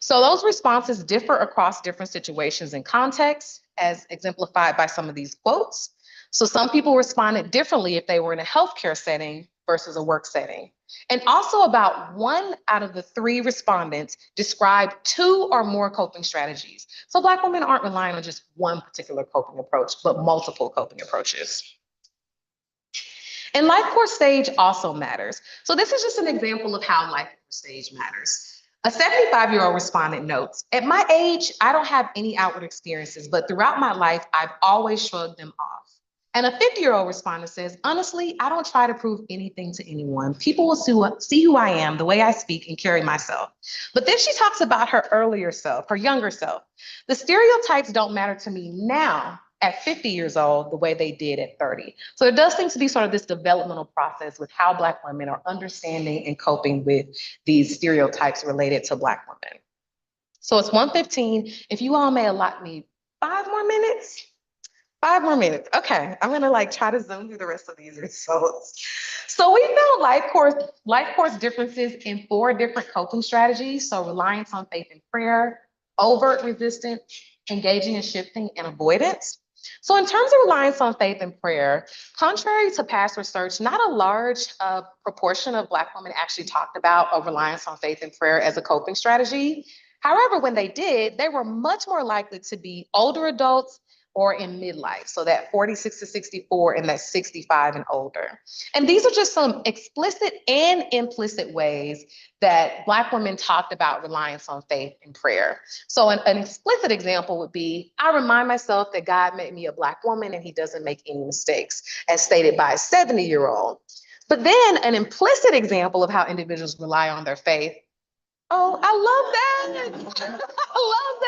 So those responses differ across different situations and contexts, as exemplified by some of these quotes. So some people responded differently if they were in a healthcare setting versus a work setting. And also about 1 out of the 3 respondents described 2 or more coping strategies. So Black women aren't relying on just one particular coping approach, but multiple coping approaches. And life course stage also matters. So this is just an example of how life course stage matters. A 75-year-old respondent notes, at my age, I don't have any outward experiences, but throughout my life, I've always shrugged them off. And a 50-year-old respondent says, honestly, I don't try to prove anything to anyone. People will see who I am, the way I speak and carry myself. But then she talks about her earlier self, her younger self. The stereotypes don't matter to me now at 50 years old the way they did at 30. So there does seem to be sort of this developmental process with how Black women are understanding and coping with these stereotypes related to Black women. So it's 1:15. If you all may allot me 5 more minutes. 5 more minutes. Okay, I'm gonna try to zoom through the rest of these results. So we found life course differences in 4 different coping strategies. So reliance on faith and prayer, overt resistance, engaging in shifting, and avoidance. So in terms of reliance on faith and prayer, contrary to past research, not a large proportion of Black women actually talked about a reliance on faith and prayer as a coping strategy. However, when they did, they were much more likely to be older adults or in midlife, so that 46 to 64 and that 65 and older. And these are just some explicit and implicit ways that Black women talked about reliance on faith and prayer. So an explicit example would be, I remind myself that God made me a Black woman and he doesn't make any mistakes, as stated by a 70-year-old. But then an implicit example of how individuals rely on their faith, oh, I love that. I love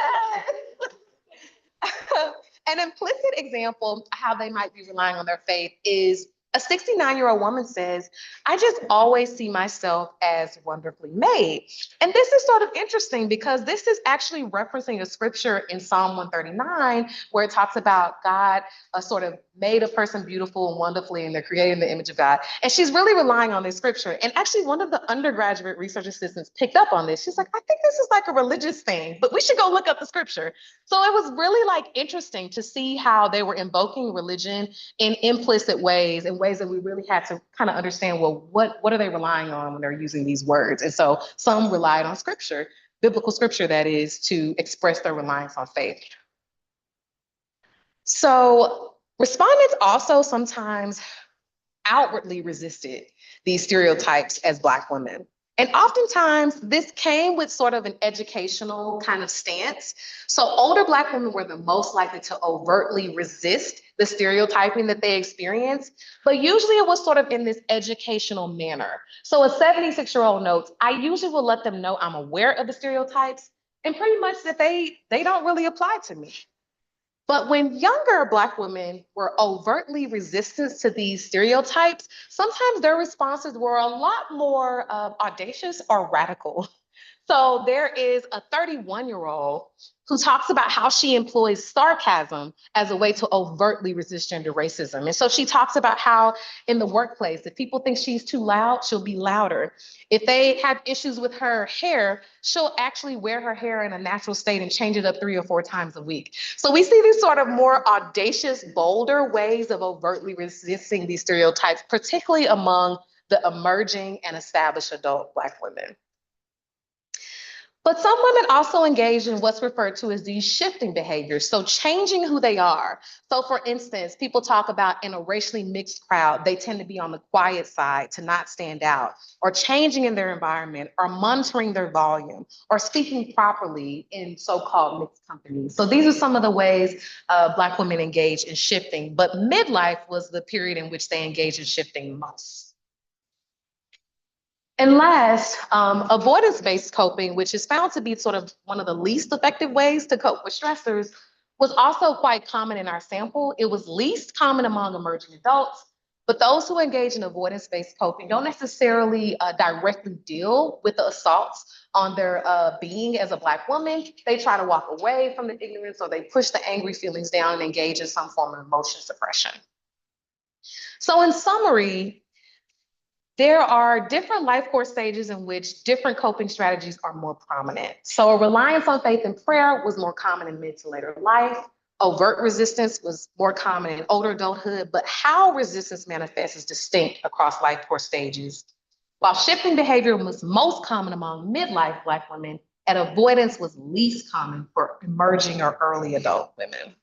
that. An implicit example of how they might be relying on their faith is a 69-year-old woman says, I just always see myself as wonderfully made. And this is sort of interesting because this is actually referencing a scripture in Psalm 139, where it talks about God sort of made a person beautiful and wonderfully, and they're created in the image of God. And she's really relying on this scripture. And actually, one of the undergraduate research assistants picked up on this. She's like, I think this is like a religious thing, but we should go look up the scripture. So it was really interesting to see how they were invoking religion in implicit ways, in ways that we really had to kind of understand, well, what are they relying on when they're using these words? And so some relied on scripture. biblical scripture that is, to express their reliance on faith. So respondents also sometimes outwardly resisted these stereotypes as Black women. And oftentimes this came with sort of an educational kind of stance. So older Black women were the most likely to overtly resist the stereotyping that they experienced, but usually it was sort of in this educational manner. So a 76-year-old notes, I usually will let them know I'm aware of the stereotypes and pretty much that they don't really apply to me. But when younger Black women were overtly resistant to these stereotypes, sometimes their responses were a lot more audacious or radical. So there is a 31-year-old who talks about how she employs sarcasm as a way to overtly resist gender racism. And so she talks about how in the workplace, if people think she's too loud, she'll be louder. If they have issues with her hair, she'll actually wear her hair in a natural state and change it up 3 or 4 times a week. So we see these sort of more audacious, bolder ways of overtly resisting these stereotypes, particularly among the emerging and established adult Black women. But some women also engage in what's referred to as these shifting behaviors, so changing who they are. So for instance, people talk about in a racially mixed crowd, they tend to be on the quiet side to not stand out, or changing in their environment, or monitoring their volume, or speaking properly in so-called mixed companies. So these are some of the ways Black women engage in shifting, but midlife was the period in which they engaged in shifting most. And last, avoidance-based coping, which is found to be sort of one of the least effective ways to cope with stressors, was also quite common in our sample. It was least common among emerging adults, but those who engage in avoidance-based coping don't necessarily directly deal with the assaults on their being as a Black woman. They try to walk away from the ignorance, or they push the angry feelings down and engage in some form of emotion suppression. So in summary, there are different life course stages in which different coping strategies are more prominent. So a reliance on faith and prayer was more common in mid to later life. Overt resistance was more common in older adulthood, but how resistance manifests is distinct across life course stages. While shifting behavior was most common among midlife Black women, and avoidance was least common for emerging or early adult women.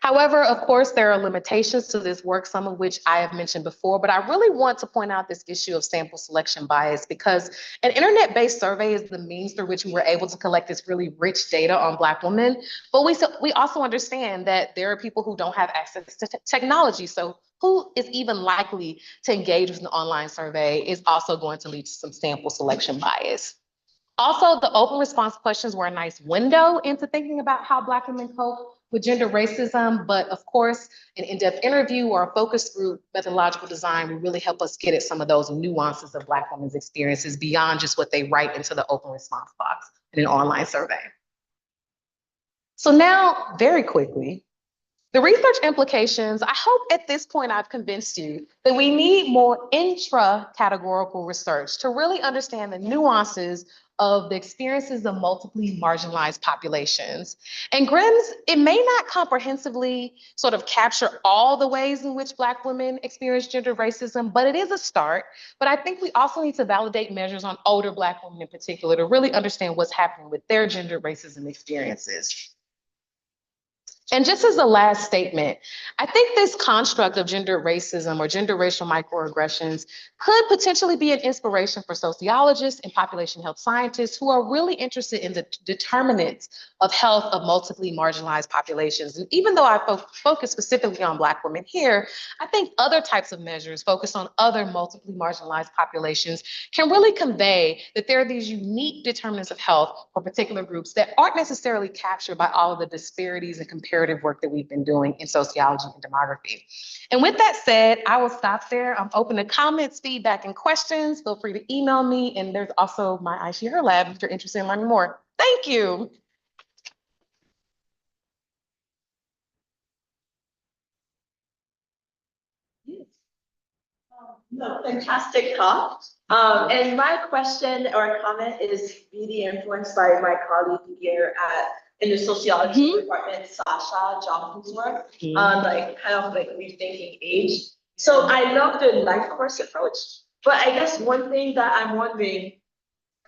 However, of course, there are limitations to this work, some of which I have mentioned before, but I really want to point out this issue of sample selection bias, because an internet-based survey is the means through which we were able to collect this really rich data on Black women. But we also understand that there are people who don't have access to technology. So who is even likely to engage with an online survey is also going to lead to some sample selection bias. Also, the open response questions were a nice window into thinking about how Black women cope with gender racism, but of course, an in-depth interview or a focus group methodological design will really help us get at some of those nuances of Black women's experiences beyond just what they write into the open response box in an online survey. So now, very quickly, the research implications. I hope at this point I've convinced you that we need more intra-categorical research to really understand the nuances of the experiences of multiply marginalized populations. And GRIMS, it may not comprehensively sort of capture all the ways in which Black women experience gender racism, but it is a start. But I think we also need to validate measures on older Black women in particular to really understand what's happening with their gender racism experiences. And just as a last statement, I think this construct of gender racism or gender racial microaggressions could potentially be an inspiration for sociologists and population health scientists who are really interested in the determinants of health of multiply marginalized populations. And even though I focus specifically on Black women here, I think other types of measures focused on other multiply marginalized populations can really convey that there are these unique determinants of health for particular groups that aren't necessarily captured by all of the disparities and comparative work that we've been doing in sociology and demography. And with that said, I will stop there. I'm open to comments, feedback, and questions. Feel free to email me. And there's also my iShare Lab if you're interested in learning more. Thank you. No, fantastic talk. And my question or comment is really influenced by my colleague here in the sociology department, Sasha Johnson's work on like kind of like rethinking age. So I love the life course approach, but I guess one thing that I'm wondering,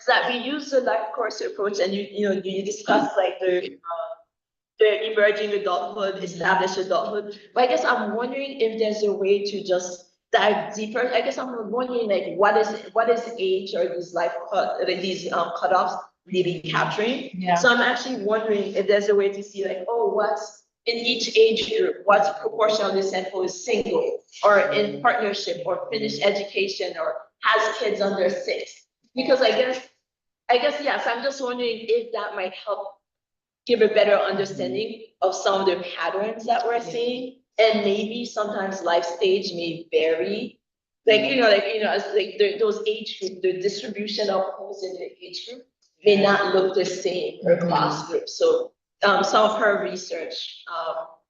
is that we use the life course approach, and you discuss like the emerging adulthood, established adulthood. But I guess I'm wondering if there's a way to just dive deeper. I guess I'm wondering like what is age or these cutoffs really capturing? Yeah. So I'm actually wondering if there's a way to see like, oh, what's in each age group, what's proportion of the sample is single or in partnership or finished education or has kids under 6. Because I guess yes, I'm just wondering if that might help give a better understanding of some of the patterns that we're seeing. And maybe sometimes life stage may vary. As those age group, the distribution of homes in the age group may not look the same across groups. So some of her research.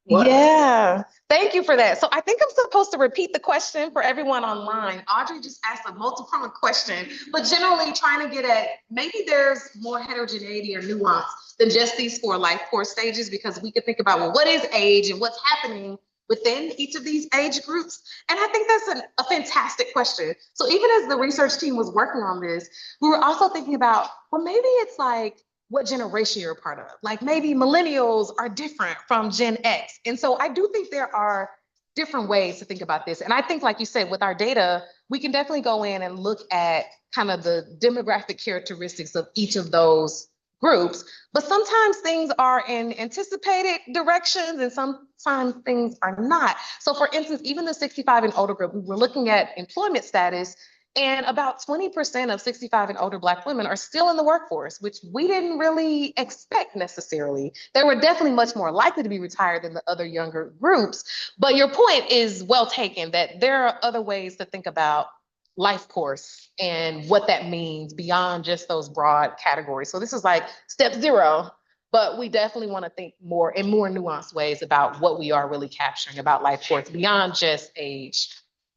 Yeah, thank you for that. So I think I'm supposed to repeat the question for everyone online. Audrey just asked a multi-pronged question, but generally trying to get at maybe there's more heterogeneity or nuance than just these 4 life course stages, because we could think about, well, what is age and what's happening within each of these age groups? And I think that's a fantastic question. So even as the research team was working on this, we were also thinking about, well, maybe it's like, what generation you're a part of. Like maybe millennials are different from Gen X. And so I do think there are different ways to think about this. And I think, like you said, with our data, we can definitely go in and look at kind of the demographic characteristics of each of those groups. But sometimes things are in anticipated directions and sometimes things are not. So for instance, even the 65 and older group, we were looking at employment status, and about 20% of 65 and older Black women are still in the workforce, which we didn't really expect necessarily. They were definitely much more likely to be retired than the other younger groups. But your point is well taken, that there are other ways to think about life course and what that means beyond just those broad categories. So this is like step 0, but we definitely want to think more in more nuanced ways about what we are really capturing about life course beyond just age.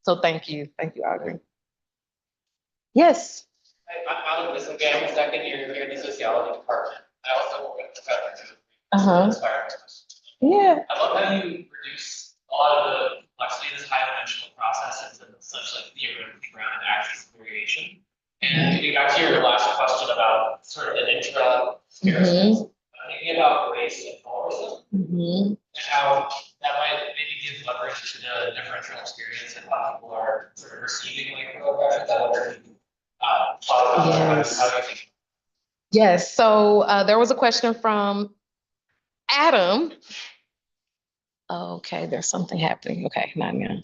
So thank you, Audrey. Yes. I'm on this again, I'm second year here in the sociology department. I also work with professors. Yeah. I love how you reduce a lot of the complexity of this high-dimensional process into such like theoretically grounded axis of variation. And getting back to your last question about sort of an intra-experience, thinking about race and colorism, and how that might maybe give leverage to the differential experience and how people are sort of receiving microaggressions that other people. Yes. Yes. So there was a question from Adam. Okay, there's something happening. Okay, not now.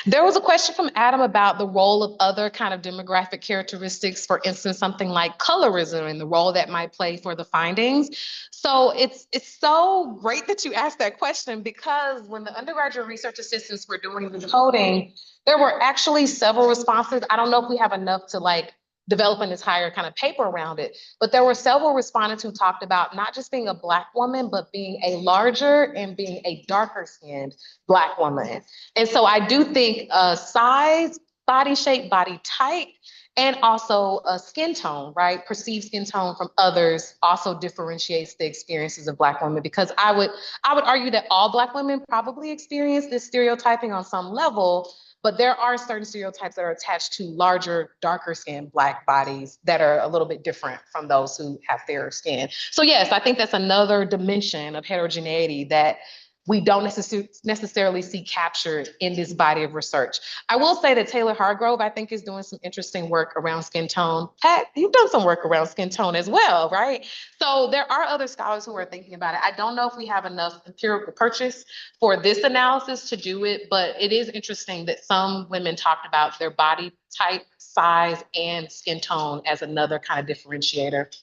There was a question from Adam about the role of other kind of demographic characteristics, for instance, something like colorism and the role that might play for the findings. So it's so great that you asked that question, because when the undergraduate research assistants were doing the coding, there were actually several responses. I don't know if we have enough to like develop an entire kind of paper around it, but there were several respondents who talked about not just being a Black woman, but being a larger and being a darker skinned Black woman. And so I do think size, body shape, body type, and also skin tone, right? Perceived skin tone from others also differentiates the experiences of Black women, because I would argue that all Black women probably experience this stereotyping on some level, but there are certain stereotypes that are attached to larger, darker skinned Black bodies that are a little bit different from those who have fairer skin. So yes, I think that's another dimension of heterogeneity that we don't necessarily see captured in this body of research. I will say that Taylor Hargrove, I think, is doing some interesting work around skin tone. Pat, you've done some work around skin tone as well, right? So there are other scholars who are thinking about it. I don't know if we have enough empirical purchase for this analysis to do it, but it is interesting that some women talked about their body type, size, and skin tone as another kind of differentiator.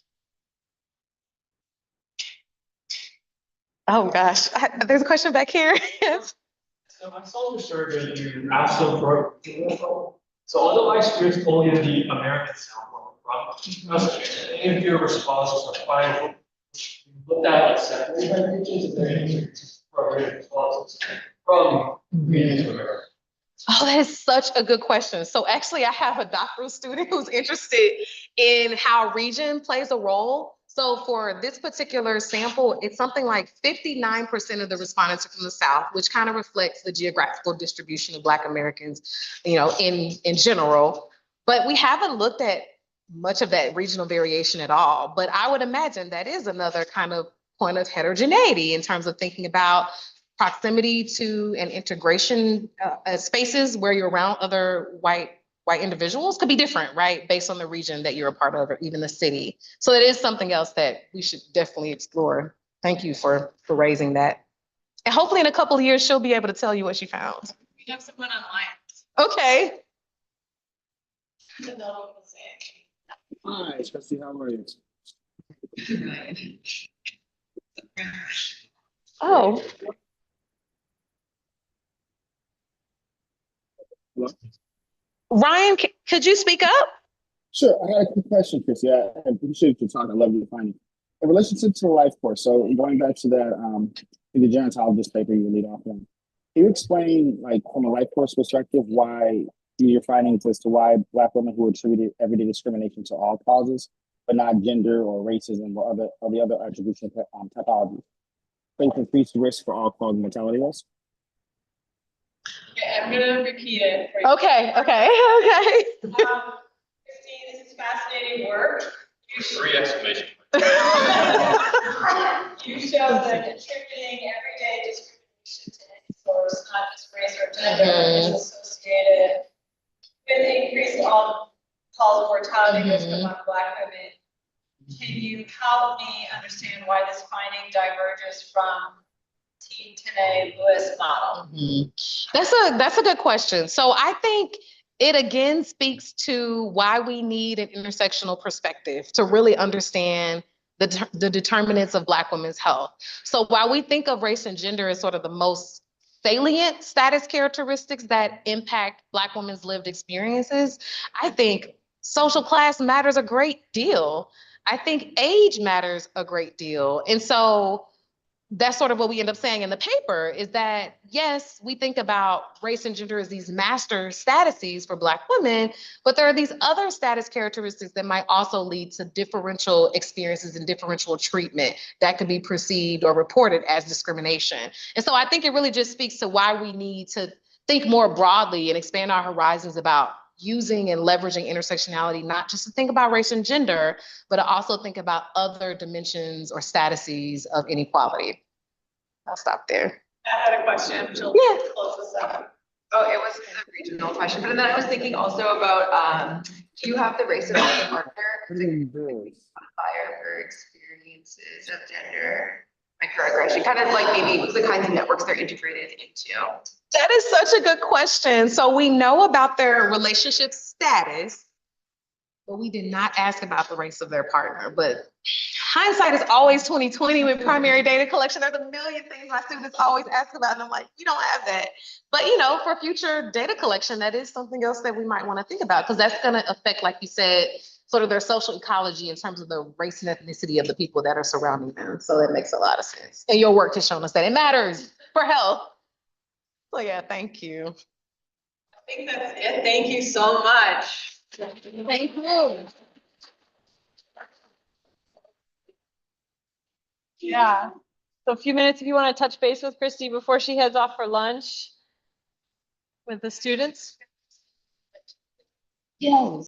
Oh gosh, there's a question back here. So I saw the survey you asked them for. So all the live streams only in the American South from any of your responses are fine. Looked at like separate languages and then program responses from region to America. Oh, that is such a good question. So actually, I have a doctoral student who's interested in how region plays a role. So for this particular sample, it's something like 59% of the respondents are from the South, which kind of reflects the geographical distribution of Black Americans, in general. But we haven't looked at much of that regional variation at all. But I would imagine that is another kind of point of heterogeneity in terms of thinking about proximity to and integration spaces where you're around other white individuals could be different, right? Based on the region that you're a part of or even the city. So it is something else that we should definitely explore. Thank you for raising that. And hopefully in a couple of years, she'll be able to tell you what she found. We have someone online. Okay. Hi, Trustee, how are you? Oh. Hello? Ryan, could you speak up? Sure, I had a quick question, Chrissy. I appreciate you talking. I love your finding. In relationship to the life course, so going back to that, in the gerontologist paper you lead off on, can you explain, like, from a life course perspective, why your findings as to why Black women who attributed everyday discrimination to all causes, but not gender or racism or the other attribution typologies, face increased risk for all cause mortality loss? Okay, I'm gonna repeat it. for you. Okay. Christine, this is fascinating work. Three exclamation. You show that contributing everyday discrimination to any source, not just race or gender, is associated with increased all-cause mortality risk among Black women. Can you help me understand why this finding diverges from Team Tene Lewis model? That's a good question. So I think it again speaks to why we need an intersectional perspective to really understand the determinants of Black women's health. So while we think of race and gender as sort of the most salient status characteristics that impact Black women's lived experiences, I think social class matters a great deal. I think age matters a great deal. And so that's sort of what we end up saying in the paper is that, yes, we think about race and gender as these master statuses for Black women, but there are these other status characteristics that might also lead to differential experiences and differential treatment that could be perceived or reported as discrimination. And so I think it really just speaks to why we need to think more broadly and expand our horizons about using and leveraging intersectionality, not just to think about race and gender, but to also think about other dimensions or statuses of inequality. I'll stop there. I had a question. Jill, Yeah. close this up. Oh, it was a regional question, but then I was thinking also about, do you have the race of the partner? Fire for experiences of gender, microaggression, kind of like maybe the kinds of networks they're integrated into. That is such a good question. So we know about their relationship status, but we did not ask about the race of their partner. But hindsight is always 2020 with primary data collection. There's a million things my students always ask about, and I'm like, you don't have that. But for future data collection, that is something else that we might want to think about, because that's going to affect, like you said, sort of their social ecology in terms of the race and ethnicity of the people that are surrounding them. So that makes a lot of sense. And your work has shown us that it matters for health. So yeah, thank you. I think that's it. Thank you so much. Thank you. Yeah. So a few minutes if you want to touch base with Christy before she heads off for lunch with the students. Yes.